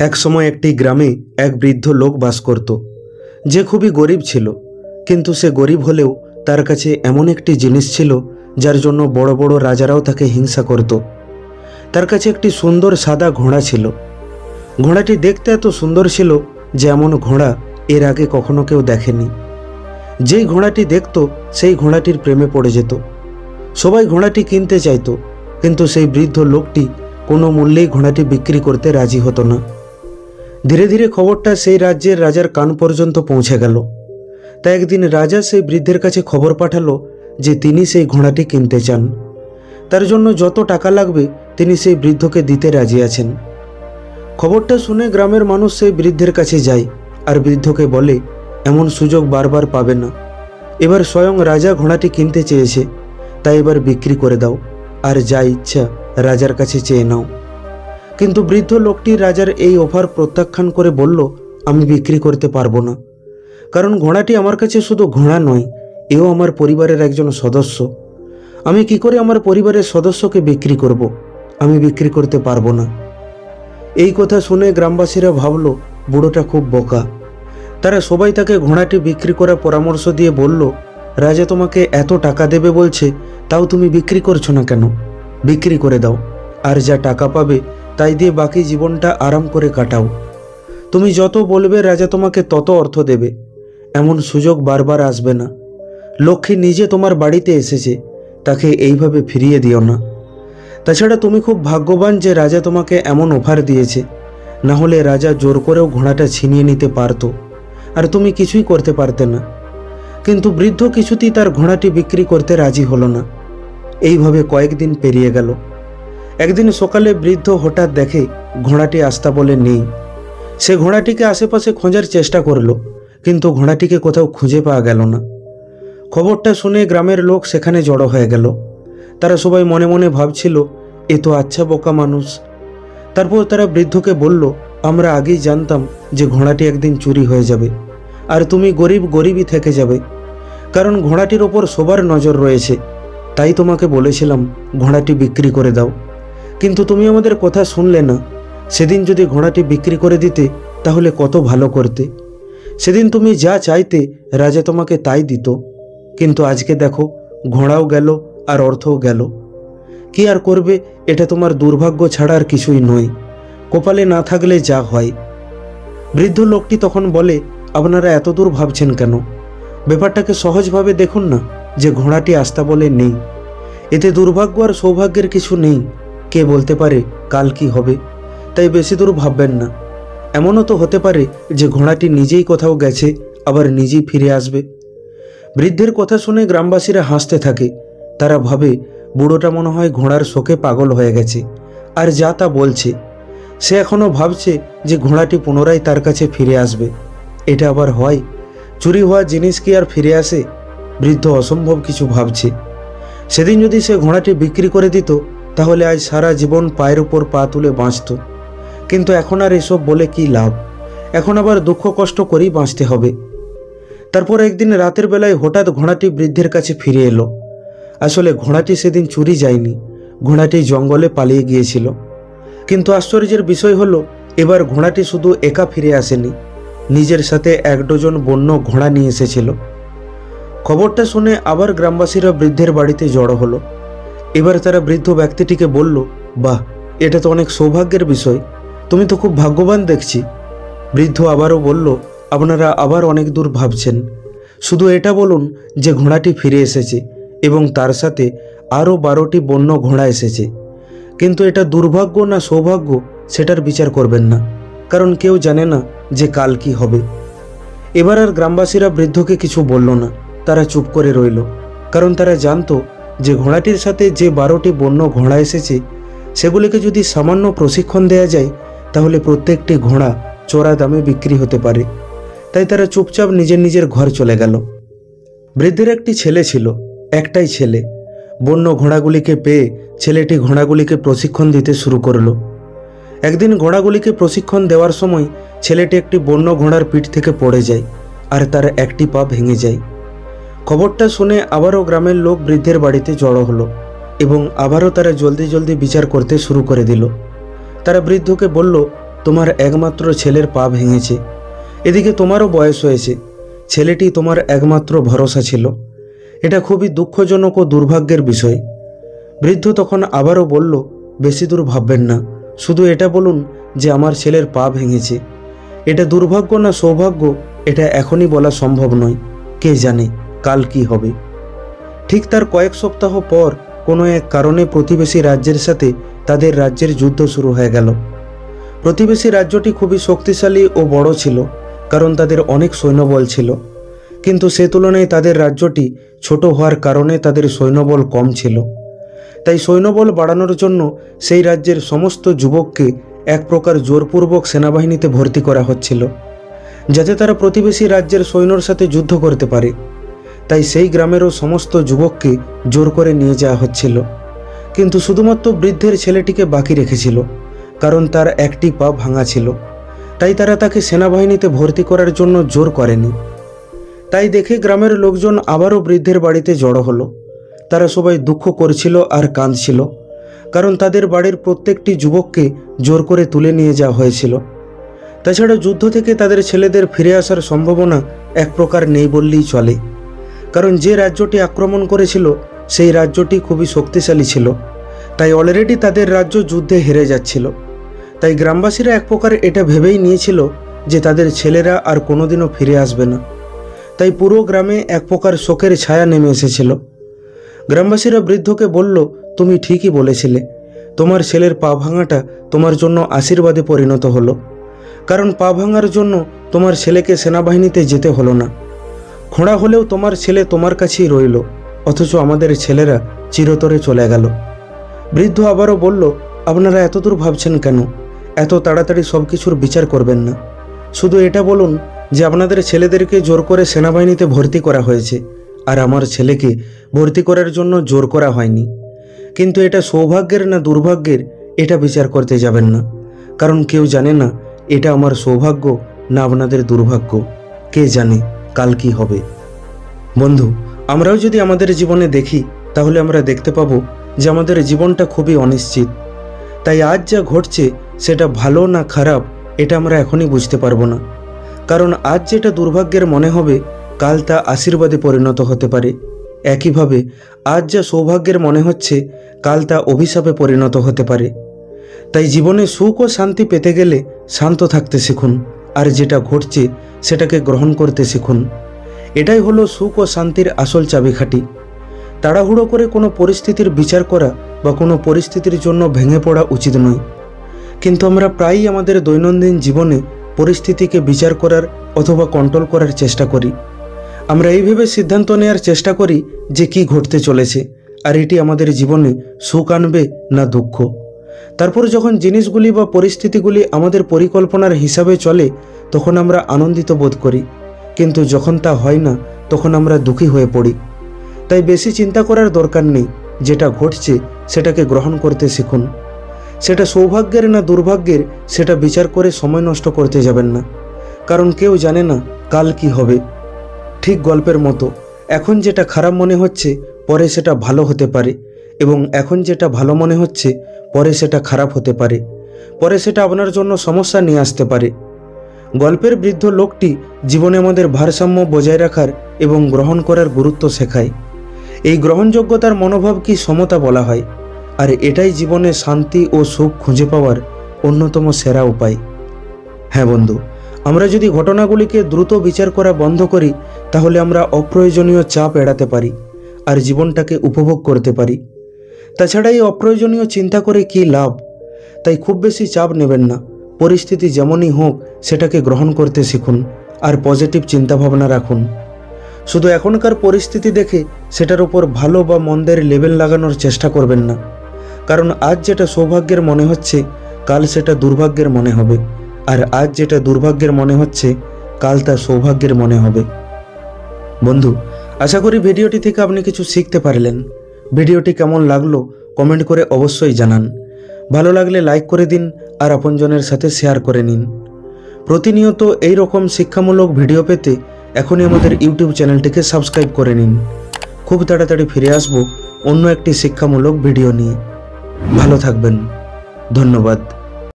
এক সময় একটি গ্রামে এক বৃদ্ধ লোক বাস করত, যে খুবই গরিব ছিল। কিন্তু সে গরিব হলেও তার কাছে এমন একটি জিনিস ছিল যার জন্য বড় বড় রাজারাও তাকে হিংসা করত। তার কাছে একটি সুন্দর সাদা ঘোড়া ছিল। ঘোড়াটি দেখতে এত সুন্দর ছিল যে এমন ঘোড়া এর আগে কখনো কেউ দেখেনি। যেই ঘোড়াটি দেখত সেই ঘোড়াটির প্রেমে পড়ে যেত। সবাই ঘোড়াটি কিনতে চাইতো, কিন্তু সেই বৃদ্ধ লোকটি কোনো মূল্যেই ঘোড়াটি বিক্রি করতে রাজি হতো না। ধীরে ধীরে খবরটা সেই রাজ্যের রাজার কান পর্যন্ত পৌঁছে গেল। তাই একদিন রাজা সেই বৃদ্ধের কাছে খবর পাঠালো যে তিনি সেই ঘোড়াটি কিনতে চান। তার জন্য যত টাকা লাগবে তিনি সেই বৃদ্ধকে দিতে রাজি আছেন। খবরটা শুনে গ্রামের মানুষ সেই বৃদ্ধের কাছে যায় আর বৃদ্ধকে বলে, এমন সুযোগ বারবার পাবে না। এবার স্বয়ং রাজা ঘোড়াটি কিনতে চেয়েছে, তাই এবার বিক্রি করে দাও আর যা ইচ্ছা রাজার কাছে চেয়ে নাও। কিন্তু বৃদ্ধ লোকটি রাজার এই অফার প্রত্যাখ্যান করে বলল, আমি বিক্রি করতে পারবো না, কারণ ঘোড়াটি আমার কাছে শুধু ঘোড়া নয়, এও আমার পরিবারের একজন সদস্য। আমি কি করে আমার পরিবারের সদস্যকে বিক্রি করব? আমি বিক্রি করতে পারবো না। এই কথা শুনে গ্রামবাসীরা ভাবল বুড়োটা খুব বোকা। তারা সবাই তাকে ঘোড়াটি বিক্রি করার পরামর্শ দিয়ে বলল, রাজা তোমাকে এত টাকা দেবে বলছে, তাও তুমি বিক্রি করছো না কেন? বিক্রি করে দাও, আর যা টাকা পাবে তাই দিয়ে বাকি জীবনটা আরাম করে কাটাও। তুমি যত বলবে রাজা তোমাকে তত অর্থ দেবে। এমন সুযোগ বারবার আসবে না। লক্ষ্মী নিজে তোমার বাড়িতে এসেছে, তাকে এইভাবে ফিরিয়ে দিও না। তাছাড়া তুমি খুব ভাগ্যবান যে রাজা তোমাকে এমন অফার দিয়েছে, না হলে রাজা জোর করেও ঘোড়াটা ছিনিয়ে নিতে পারত, আর তুমি কিছুই করতে পারতে না। কিন্তু বৃদ্ধ কিছুতেই তার ঘোড়াটি বিক্রি করতে রাজি হলো না। এইভাবে কয়েকদিন পেরিয়ে গেল। একদিন সকালে বৃদ্ধ হঠাৎ দেখে ঘোড়াটি আস্তাবলে নেই। সে ঘোড়াটিকে আশেপাশে খোঁজার চেষ্টা করলো, কিন্তু ঘোড়াটিকে কোথাও খুঁজে পাওয়া গেল না। খবরটা শুনে গ্রামের লোক সেখানে জড়ো হয়ে গেল। তারা সবাই মনে মনে ভাবছিল, এ তো আচ্ছা বোকা মানুষ। তারপর তারা বৃদ্ধকে বলল, আমরা আগেই জানতাম যে ঘোড়াটি একদিন চুরি হয়ে যাবে, আর তুমি গরিবই থেকে যাবে, কারণ ঘোড়াটির ওপর সবার নজর রয়েছে। তাই তোমাকে বলেছিলাম ঘোড়াটি বিক্রি করে দাও, কিন্তু তুমি আমাদের কথা শুনলে না। সেদিন যদি ঘোড়াটি বিক্রি করে দিতে তাহলে কত ভালো করতে। সেদিন তুমি যা চাইতে রাজা তোমাকে তাই দিত, কিন্তু আজকে দেখো ঘোড়াও গেল আর অর্থও গেল। কি আর করবে, এটা তোমার দুর্ভাগ্য ছাড়া আর কিছুই নয়। কপালে না থাকলে যা হয়। বৃদ্ধ লোকটি তখন বলে, আপনারা এত দূর ভাবছেন কেন? ব্যাপারটাকে সহজভাবে দেখুন না, যে ঘোড়াটি আস্তাবলে নেই, এতে দুর্ভাগ্য আর সৌভাগ্যের কিছু নেই। কে বলতে পারে কাল কি হবে? তাই বেশি দূর ভাববেন না। এমনও তো হতে পারে যে ঘোড়াটি নিজেই কোথাও গেছে, আবার নিজেই ফিরে আসবে। বৃদ্ধের কথা শুনে গ্রামবাসীরা হাসতে থাকে। তারা ভাবে বুড়োটা মনে হয় ঘোড়ার শোকে পাগল হয়ে গেছে, আর যা তা বলছে। সে এখনও ভাবছে যে ঘোড়াটি পুনরায় তার কাছে ফিরে আসবে। এটা আবার হয়? চুরি হওয়া জিনিস কি আর ফিরে আসে? বৃদ্ধ অসম্ভব কিছু ভাবছে। সেদিন যদি সে ঘোড়াটি বিক্রি করে দিত, তাহলে আজ সারা জীবন পায়ের উপর পা তুলে বাঁচত। কিন্তু এখন আর এসব বলে কি লাভ? এখন আবার দুঃখ কষ্ট করেই বাঁচতে হবে। তারপর একদিন রাতের বেলায় হঠাৎ ঘোড়াটি বৃদ্ধের কাছে ফিরে এলো। আসলে ঘোড়াটি সেদিন চুরি যায়নি, ঘোড়াটি জঙ্গলে পালিয়ে গিয়েছিল। কিন্তু আশ্চর্যের বিষয় হলো, এবার ঘোড়াটি শুধু একা ফিরে আসেনি, নিজের সাথে 1 ডজন বন্য ঘোড়া নিয়ে এসেছিল। খবরটা শুনে আবার গ্রামবাসীরা বৃদ্ধের বাড়িতে জড়ো হলো। এবার তারা বৃদ্ধ ব্যক্তিটিকে বলল, বাহ, এটা তো অনেক সৌভাগ্যের বিষয়, তুমি তো খুব ভাগ্যবান দেখছি। বৃদ্ধ আবারও বলল, আপনারা আবার অনেক দূর ভাবছেন। শুধু এটা বলুন যে ঘোড়াটি ফিরে এসেছে এবং তার সাথে আরও 12টি বন্য ঘোড়া এসেছে। কিন্তু এটা দুর্ভাগ্য না সৌভাগ্য সেটার বিচার করবেন না, কারণ কেউ জানে না যে কাল কি হবে। এবার আর গ্রামবাসীরা বৃদ্ধকে কিছু বলল না। তারা চুপ করে রইল, কারণ তারা জানতো যে ঘোড়াটির সাথে যে 12টি বন্য ঘোড়া এসেছে, সেগুলিকে যদি সামান্য প্রশিক্ষণ দেয়া যায়, তাহলে প্রত্যেকটি ঘোড়া চড়া দামে বিক্রি হতে পারে। তাই তারা চুপচাপ নিজের নিজের ঘর চলে গেল। বৃদ্ধের একটি ছেলে ছিল, একটাই ছেলে। বন্য ঘোড়াগুলিকে পেয়ে ছেলেটি ঘোড়াগুলিকে প্রশিক্ষণ দিতে শুরু করলো। একদিন ঘোড়াগুলিকে প্রশিক্ষণ দেওয়ার সময় ছেলেটি একটি বন্য ঘোড়ার পিঠ থেকে পড়ে যায়, আর তার একটি পা ভেঙে যায়। খবরটা শুনে আবারও গ্রামের লোক বৃদ্ধের বাড়িতে জড়ো হলো এবং আবারও তারা জলদি জলদি বিচার করতে শুরু করে দিল। তারা বৃদ্ধকে বলল, তোমার একমাত্র ছেলের পা ভেঙেছে, এদিকে তোমারও বয়স হয়েছে, ছেলেটি তোমার একমাত্র ভরসা ছিল। এটা খুবই দুঃখজনক ও দুর্ভাগ্যের বিষয়। বৃদ্ধ তখন আবারও বলল, বেশি দূর ভাববেন না, শুধু এটা বলুন যে আমার ছেলের পা ভেঙেছে। এটা দুর্ভাগ্য না সৌভাগ্য এটা এখনই বলা সম্ভব নয়, কে জানে কাল কি হবে। ঠিক তার কয়েক সপ্তাহ পর কোনো এক কারণে প্রতিবেশী রাজ্যের সাথে তাদের রাজ্যের যুদ্ধ শুরু হয়ে গেল। প্রতিবেশী রাজ্যটি খুবই শক্তিশালী ও বড় ছিল, কারণ তাদের অনেক সৈন্যবল ছিল, কিন্তু সে তুলনায় তাদের রাজ্যটি ছোট হওয়ার কারণে তাদের সৈন্যবল কম ছিল। তাই সৈন্যবল বাড়ানোর জন্য সেই রাজ্যের সমস্ত যুবককে এক প্রকার জোরপূর্বক সেনাবাহিনীতে ভর্তি করা হচ্ছিল, যাতে তারা প্রতিবেশী রাজ্যের সৈন্যর সাথে যুদ্ধ করতে পারে। তাই সেই গ্রামেরও সমস্ত যুবককে জোর করে নিয়ে যাওয়া হচ্ছিল, কিন্তু শুধুমাত্র বৃদ্ধের ছেলেটিকে বাকি রেখেছিল, কারণ তার একটি পা ভাঙা ছিল। তাই তারা তাকে সেনাবাহিনীতে ভর্তি করার জন্য জোর করেনি। তাই দেখে গ্রামের লোকজন আবারও বৃদ্ধের বাড়িতে জড়ো হলো। তারা সবাই দুঃখ করছিল আর কাঁদছিল, কারণ তাদের বাড়ির প্রত্যেকটি যুবককে জোর করে তুলে নিয়ে যাওয়া হয়েছিল। তাছাড়া যুদ্ধ থেকে তাদের ছেলেদের ফিরে আসার সম্ভাবনা এক প্রকার নেই বললেই চলে, কারণ যে রাজ্যটি আক্রমণ করেছিল সেই রাজ্যটি খুবই শক্তিশালী ছিল। তাই অলরেডি তাদের রাজ্য যুদ্ধে হেরে যাচ্ছিল। তাই গ্রামবাসীরা এক প্রকার এটা ভেবেই নিয়েছিল যে তাদের ছেলেরা আর কোনোদিনও ফিরে আসবে না। তাই পুরো গ্রামে এক প্রকার শোকের ছায়া নেমে এসেছিল। গ্রামবাসীরা বৃদ্ধকে বলল, তুমি ঠিকই বলেছিলে, তোমার ছেলের পা ভাঙাটা তোমার জন্য আশীর্বাদে পরিণত হলো, কারণ পা ভাঙার জন্য তোমার ছেলেকে সেনাবাহিনীতে যেতে হলো না। খোঁড়া হলেও তোমার ছেলে তোমার কাছেই রইল, অথচ আমাদের ছেলেরা চিরতরে চলে গেল। বৃদ্ধ আবারও বলল, আপনারা এতদূর ভাবছেন কেন? এত তাড়াতাড়ি সব কিছুর বিচার করবেন না। শুধু এটা বলুন যে আপনাদের ছেলেদেরকে জোর করে সেনাবাহিনীতে ভর্তি করা হয়েছে, আর আমার ছেলেকে ভর্তি করার জন্য জোর করা হয়নি। কিন্তু এটা সৌভাগ্যের না দুর্ভাগ্যের এটা বিচার করতে যাবেন না, কারণ কেউ জানে না এটা আমার সৌভাগ্য না আপনাদের দুর্ভাগ্য, কে জানে কাল কি হবে। বন্ধু, আমরাও যদি আমাদের জীবনে দেখি তাহলে আমরা দেখতে পাবো যে আমাদের জীবনটা খুবই অনিশ্চিত। তাই আজ যা ঘটছে সেটা ভালো না খারাপ এটা আমরা এখনই বুঝতে পারবো না, কারণ আজ যেটা দুর্ভাগ্যের মনে হবে কাল তা আশীর্বাদে পরিণত হতে পারে। একইভাবে আজ যা সৌভাগ্যের মনে হচ্ছে কাল তা অভিশাপে পরিণত হতে পারে। তাই জীবনে সুখ ও শান্তি পেতে গেলে শান্ত থাকতে শিখুন, আর যেটা ঘটছে সেটাকে গ্রহণ করতে শিখুন। এটাই হলো সুখ ও শান্তির আসল চাবিকাঠি। তাড়াহুড়ো করে কোনো পরিস্থিতির বিচার করা বা কোনো পরিস্থিতির জন্য ভেঙে পড়া উচিত নয়, কিন্তু আমরা প্রায়ই আমাদের দৈনন্দিন জীবনে পরিস্থিতিকে বিচার করার অথবা কন্ট্রোল করার চেষ্টা করি। আমরা এইভাবে সিদ্ধান্ত নেওয়ার চেষ্টা করি যে কি ঘটতে চলেছে, আর এটি আমাদের জীবনে সুখ আনবে না দুঃখ। তারপর যখন জিনিসগুলি বা পরিস্থিতিগুলি আমাদের পরিকল্পনার হিসাবে চলে তখন আমরা আনন্দিত বোধ করি, কিন্তু যখন তা হয় না তখন আমরা দুঃখী হয়ে পড়ি। তাই বেশি চিন্তা করার দরকার নেই, যেটা ঘটছে সেটাকে গ্রহণ করতে শিখুন। সেটা সৌভাগ্যের না দুর্ভাগ্যের সেটা বিচার করে সময় নষ্ট করতে যাবেন না, কারণ কেউ জানে না কাল কি হবে। ঠিক গল্পের মতো, এখন যেটা খারাপ মনে হচ্ছে পরে সেটা ভালো হতে পারে, এবং এখন যেটা ভালো মনে হচ্ছে পরে সেটা খারাপ হতে পারে, পরে সেটা আপনার জন্য সমস্যা নিয়ে আসতে পারে। গল্পের বৃদ্ধ লোকটি জীবনে আমাদের ভারসাম্য বজায় রাখার এবং গ্রহণ করার গুরুত্ব শেখায়। এই গ্রহণযোগ্যতার মনোভাব কি সমতা বলা হয়, আর এটাই জীবনে শান্তি ও সুখ খুঁজে পাওয়ার অন্যতম সেরা উপায়। হ্যাঁ বন্ধু, আমরা যদি ঘটনাগুলিকে দ্রুত বিচার করা বন্ধ করি তাহলে আমরা অপ্রয়োজনীয় চাপ এড়াতে পারি আর জীবনটাকে উপভোগ করতে পারি। তাছাড়া এই অপ্রয়োজনীয় চিন্তা করে কি লাভ? তাই খুব বেশি চাপ নেবেন না। পরিস্থিতি যেমনই হোক সেটাকে গ্রহণ করতে শিখুন আর পজিটিভ চিন্তাভাবনা রাখুন। শুধু এখনকার পরিস্থিতি দেখে সেটার উপর ভালো বা মন্দের লেবেল লাগানোর চেষ্টা করবেন না, কারণ আজ যেটা সৌভাগ্যের মনে হচ্ছে কাল সেটা দুর্ভাগ্যের মনে হবে, আর আজ যেটা দুর্ভাগ্যের মনে হচ্ছে কাল তা সৌভাগ্যের মনে হবে। বন্ধু, আশা করি ভিডিওটি থেকে আপনি কিছু শিখতে পারলেন। ভিডিওটি কেমন লাগলো কমেন্ট করে অবশ্যই জানান। ভালো লাগলে লাইক করে দিন আর আপনজনের সাথে শেয়ার করে নিন। প্রতিনিয়ত এই রকম শিক্ষামূলক ভিডিও পেতে এখনই আমাদের ইউটিউব চ্যানেলটিকে সাবস্ক্রাইব করে নিন। খুব তাড়াতাড়ি ফিরে আসব অন্য একটি শিক্ষামূলক ভিডিও নিয়ে। ভালো থাকবেন। ধন্যবাদ।